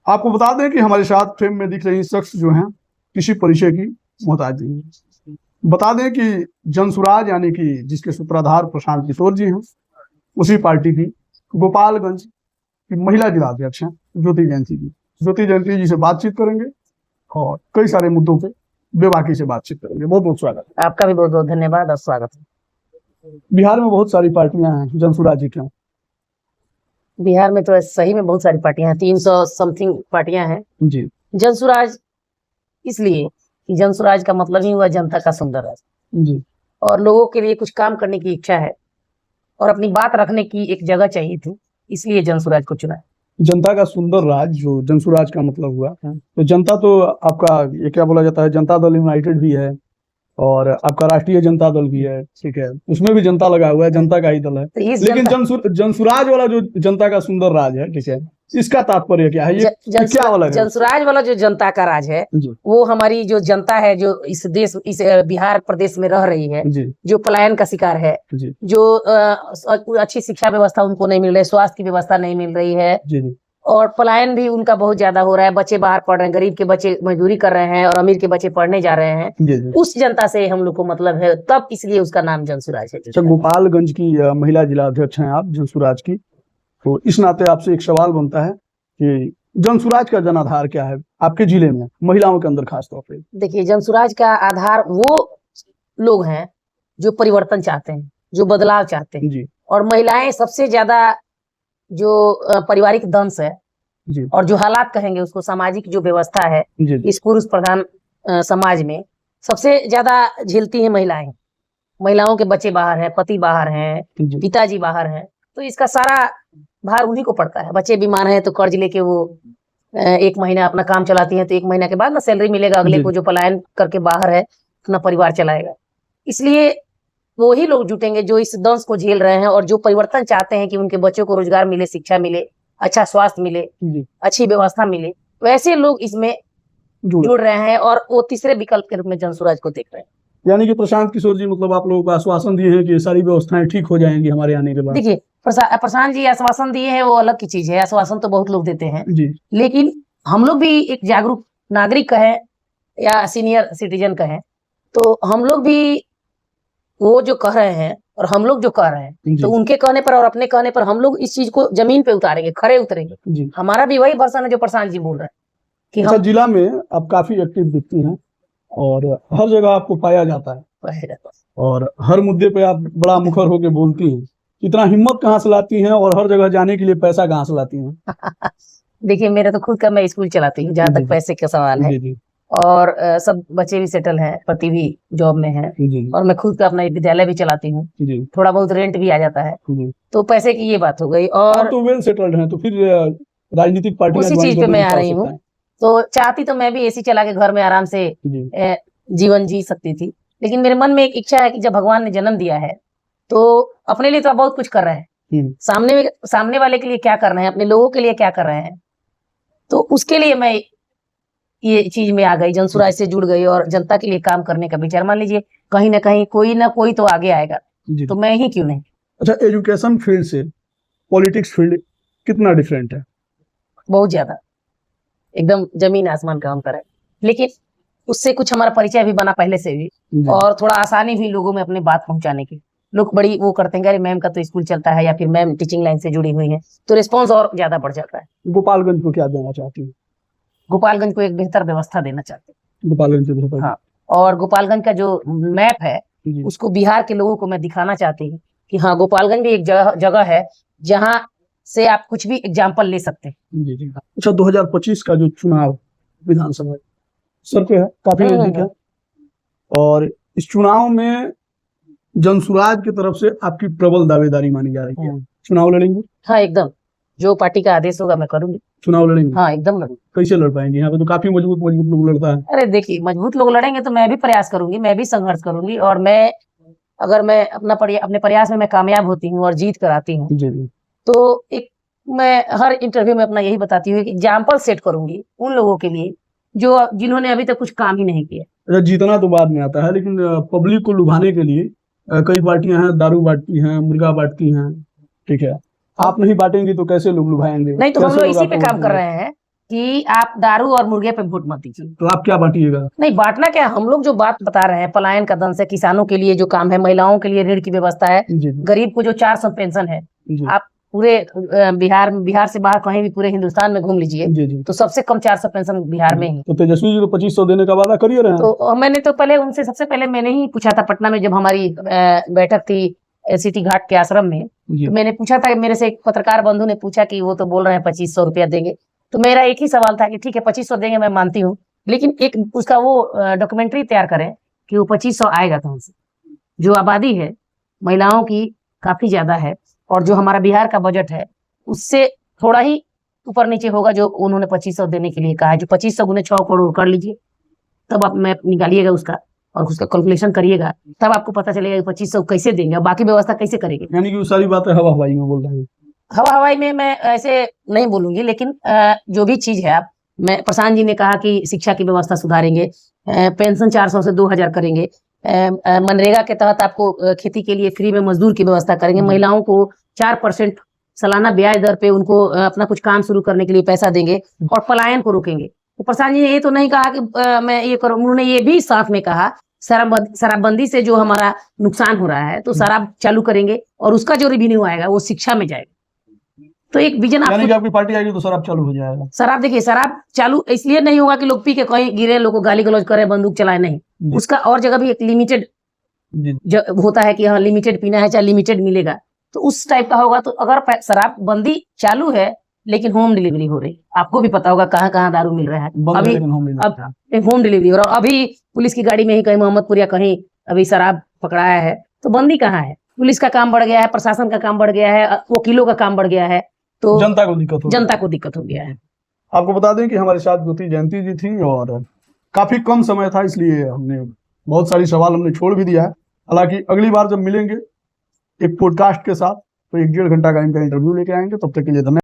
आपको बता दें कि हमारे साथ फ्रेम में दिख रही शख्स जो हैं किसी परिचय की मोहताज नहीं है। बता दें कि जनसुराज यानी कि जिसके सूत्रधार प्रशांत किशोर जी हैं, उसी पार्टी की गोपालगंज की महिला जिलाध्यक्ष हैं ज्योति जयंती जी। ज्योति जयंती जी से बातचीत करेंगे और कई सारे मुद्दों पे बेबाकी से बातचीत करेंगे। बहुत बहुत स्वागत है आपका भी बहुत बहुत धन्यवाद और स्वागत है। बिहार में बहुत सारी पार्टियां हैं, जनसुराज जी क्यों? बिहार में तो सही में बहुत सारी पार्टियां हैं, 300 समथिंग पार्टियां हैं जी। जनसुराज इसलिए कि जनसुराज का मतलब ही हुआ जनता का सुंदर राज जी। और लोगों के लिए कुछ काम करने की इच्छा है और अपनी बात रखने की एक जगह चाहिए थी, इसलिए जनसुराज को चुना। जनता का सुंदर राज जो जनसुराज का मतलब हुआ, तो जनता तो आपका ये क्या बोला जाता है, जनता दल यूनाइटेड भी है और आपका राष्ट्रीय जनता दल भी है, ठीक है, उसमें भी जनता लगा हुआ है, जनता का ही दल है। तो लेकिन जनसुराज वाला जो जनता का सुंदर राज है, ठीक है, इसका तात्पर्य क्या है? ये क्या वाला जनसुराज वाला जो जनता का राज है वो हमारी जो जनता है जो इस देश इस बिहार प्रदेश में रह रही है, जो पलायन का शिकार है, जो अच्छी शिक्षा व्यवस्था उनको नहीं मिल रही, स्वास्थ्य की व्यवस्था नहीं मिल रही है और पलायन भी उनका बहुत ज्यादा हो रहा है। बच्चे बाहर पढ़ रहे हैं, गरीब के बच्चे मजदूरी कर रहे हैं और अमीर के बच्चे पढ़ने जा रहे हैं। उस जनता से हम लोग को मतलब है, तब इसलिए उसका नाम जनसुराज है। अच्छा, गोपालगंज की महिला जिला अध्यक्ष हैं आप जनसुराज की, तो इस नाते आपसे एक सवाल बनता है कि जनसुराज का जनाधार क्या है आपके जिले में, महिलाओं के अंदर खास तौर पे? देखिए, जनसुराज का आधार वो लोग हैं जो परिवर्तन चाहते हैं, जो बदलाव चाहते हैं और महिलाएं सबसे ज्यादा जो पारिवारिक दंश है और जो हालात कहेंगे उसको, सामाजिक जो व्यवस्था है इस पुरुष प्रधान समाज में सबसे ज्यादा झेलती है महिलाएं। महिलाओं के बच्चे बाहर हैं, पति बाहर हैं, पिताजी बाहर हैं, तो इसका सारा भार उन्हीं को पड़ता है। बच्चे बीमार हैं तो कर्ज लेके वो 1 महीना अपना काम चलाती हैं, तो 1 महीना के बाद ना सैलरी मिलेगा अगले को, जो पलायन करके बाहर है अपना परिवार चलाएगा। इसलिए वही लोग जुटेंगे जो इस दंश को झेल रहे हैं और जो परिवर्तन चाहते हैं कि उनके बच्चों को रोजगार मिले, शिक्षा मिले, अच्छा स्वास्थ्य मिले, अच्छी व्यवस्था मिले, वैसे लोग इसमें जुड़ रहे हैं और वो तीसरे विकल्प के रूप में जनसुराज को देख रहे हैं। यानी कि प्रशांत किशोर जी मतलब आप लोगों को आश्वासन दिए हैं कि सारी व्यवस्थाएं ठीक हो जाएंगी हमारे आने के बाद? देखिए, प्रशांत जी आश्वासन दिए हैं वो अलग की चीज है, आश्वासन तो बहुत लोग देते हैं लेकिन हम लोग भी एक जागरूक नागरिक कहें या सीनियर सिटीजन कहें, तो हम लोग भी वो जो कह रहे हैं और हम लोग जो कह रहे हैं, तो उनके कहने पर और अपने कहने पर हम लोग इस चीज को जमीन पे उतारेंगे, खड़े उतरेंगे। हमारा भी वही वर्षन है जो प्रशांत जी बोल रहे हैं कि हम जिला में आप काफी एक्टिव दिखती हैं और हर जगह आपको पाया जाता है और हर मुद्दे पे आप बड़ा मुखर होके बोलती हैं। इतना हिम्मत कहाँ से लाती हैं और हर जगह जाने के लिए पैसा कहाँ से लाती हैं? देखिए, मेरा तो खुद का मैं स्कूल चलाती हूँ, जहाँ तक पैसे का सवाल है, और सब बच्चे भी सेटल हैं, पति भी जॉब में है और मैं खुद का अपना विद्यालय भी चलाती हूँ, थोड़ा बहुत रेंट भी आ जाता है, तो पैसे की ये बात हो गई। और तो वेल सेटल्ड हैं, तो फिर राजनीतिक पार्टी उसी चीज पे मैं आ रही हूँ, तो चाहती तो मैं भी एसी चला के घर में आराम से जीवन जी सकती थी, लेकिन मेरे मन में एक इच्छा है कि जब भगवान ने जन्म दिया है तो अपने लिए तो बहुत कुछ कर रहे हैं, सामने वाले के लिए क्या कर रहे हैं, अपने लोगों के लिए क्या कर रहे हैं, तो उसके लिए मैं ये चीज में आ गई, जनसुराज से जुड़ गई और जनता के लिए काम करने का विचार। मान लीजिए कहीं ना कहीं कोई ना कोई तो आगे आएगा, तो मैं ही क्यों नहीं। अच्छा, एजुकेशन फील्ड से पॉलिटिक्स फील्ड कितना डिफरेंट है? बहुत ज्यादा, एकदम जमीन आसमान का अंतर है, लेकिन उससे कुछ हमारा परिचय भी बना पहले से भी और थोड़ा आसानी भी लोगों में अपनी बात पहुंचाने की। लोग बड़ी वो करते हैं, अरे मैम का तो स्कूल चलता है या फिर मैम टीचिंग लाइन से जुड़ी हुई है, तो रिस्पॉन्स और ज्यादा बढ़ जाता है। गोपालगंज को क्या देना चाहती है? गोपालगंज को एक बेहतर व्यवस्था देना चाहते हैं। गोपालगंज, हाँ, और गोपालगंज का जो मैप है उसको बिहार के लोगों को मैं दिखाना चाहती हूँ कि हाँ, गोपालगंज भी एक जगह है जहाँ से आप कुछ भी एग्जाम्पल ले सकते हैं। अच्छा, 2025 का जो चुनाव विधानसभा सर पे है, काफी नजदीक है, और इस चुनाव में जनसुराज की तरफ से आपकी प्रबल दावेदारी मानी जा रही है। चुनाव लड़ेंगे? हाँ, एकदम, जो पार्टी का आदेश होगा मैं करूंगी। चुनाव लड़ेंगे? हाँ, एकदम लड़ूंगी। कैसे लड़ पाएंगे? यहाँ पे तो काफी मजबूत लोग लड़ता है। अरे देखिए, मजबूत लोग लड़ेंगे तो मैं भी प्रयास करूंगी, मैं भी संघर्ष करूंगी, और मैं अगर मैं अपने प्रयास में मैं कामयाब होती हूँ और जीत कर आती हूँ तो एक मैं हर इंटरव्यू में अपना यही बताती हूँ कि एग्जाम्पल सेट करूंगी उन लोगों के लिए जिन्होंने अभी तक कुछ काम ही नहीं किया। जीतना तो बाद में आता है, लेकिन पब्लिक को लुभाने के लिए कई पार्टियां हैं, दारू बांटती हैं, मुर्गा बांटती हैं, ठीक है, आप नहीं बांटेंगे तो कैसे लोग लुभाएंगे? नहीं, तो हम लोग इसी पे काम कर रहे हैं कि आप दारू और मुर्गे पे वोट मत दीजिए। तो आप क्या बांटिएगा? नहीं, बांटना क्या, हम लोग जो बात बता रहे हैं, पलायन का दंश है, किसानों के लिए जो काम है, महिलाओं के लिए ऋण की व्यवस्था है, जी गरीब को जो 400 पेंशन है। जी आप पूरे बिहार से बाहर कहीं भी पूरे हिंदुस्तान में घूम लीजिए, जी जी। तो सबसे कम 400 पेंशन बिहार में ही। तो तेजस्वी जी तो 2500 देने का वादा कर ही रहे हैं। तो मैंने तो पहले उनसे, सबसे पहले मैंने ही पूछा था पटना में, जब हमारी बैठक थी सिटी घाट के आश्रम में, तो मैंने पूछा था, मेरे से एक पत्रकार बंधु ने पूछा कि वो तो बोल रहे हैं 2500 रुपया देंगे। तो मेरा एक ही सवाल था कि ठीक है 2500 देंगे, मैं मानती हूँ, लेकिन एक उसका वो डॉक्यूमेंट्री तैयार करें कि वो 2500 आएगा कहाँ से। जो आबादी है महिलाओं की काफी ज्यादा है, और जो हमारा बिहार का बजट है उससे थोड़ा ही ऊपर नीचे होगा जो उन्होंने 2500 देने के लिए कहा है। जो 2500 गुने 6 करोड़ कर लीजिए, तब आप मैप निकालिएगा उसका और उसका कैलकुलेशन करिएगा, तब आपको पता चलेगा कि 2500 कैसे देंगे और बाकी व्यवस्था कैसे करेंगे। यानी कि वो सारी बातें हवा हवाई में बोल रहे हैं। हवा हवाई में मैं ऐसे नहीं बोलूंगी, लेकिन जो भी चीज है, आप, मैं, प्रशांत जी ने कहा कि शिक्षा की व्यवस्था सुधारेंगे, पेंशन 400 से 2000 करेंगे, मनरेगा के तहत आपको खेती के लिए फ्री में मजदूर की व्यवस्था करेंगे, महिलाओं को 4% सालाना ब्याज दर पे उनको अपना कुछ काम शुरू करने के लिए पैसा देंगे, और पलायन को रोकेंगे। तो प्रशांत जी ने ये तो नहीं कहा कि मैं ये करूँ, उन्होंने ये भी साथ में कहा शराबबंदी से जो हमारा नुकसान हो रहा है, तो शराब चालू करेंगे और उसका जो रेवेन्यू आएगा वो शिक्षा में जाएगा। तो एक विजन आपकी पार्टी आएगी तो शराब चालू हो जाएगा। शराब, देखिए, शराब चालू इसलिए नहीं होगा कि लोग पी के कहीं गिरे, लोग को गाली गलौज करे, बंदूक चलाए, नहीं। उसका और जगह भी एक लिमिटेड होता है कि हाँ लिमिटेड पीना है, चाहे लिमिटेड मिलेगा, तो उस टाइप का होगा। तो अगर शराब बंदी चालू है लेकिन होम डिलीवरी हो रही, आपको भी पता होगा कहाँ कहाँ दारू मिल रहा है अभी, अब होम डिलीवरी हो रहा, अभी पुलिस की गाड़ी में ही कहीं मोहम्मदपुर या कहीं अभी शराब पकड़ाया है, तो बंदी कहाँ है? पुलिस का काम बढ़ गया है, प्रशासन का काम बढ़ गया है, वकीलों का काम बढ़ गया है, तो जनता को दिक्कत हो गया है। आपको बता दें कि हमारे साथ ज्योति जयंती जी थी, और काफी कम समय था, इसलिए हमने बहुत सारी सवाल हमने छोड़ भी दिया है। हालांकि अगली बार जब मिलेंगे एक पॉडकास्ट के साथ, तो 1-1.5 घंटा का इनका इंटरव्यू लेके आएंगे। तब तक के लिए धन्यवाद।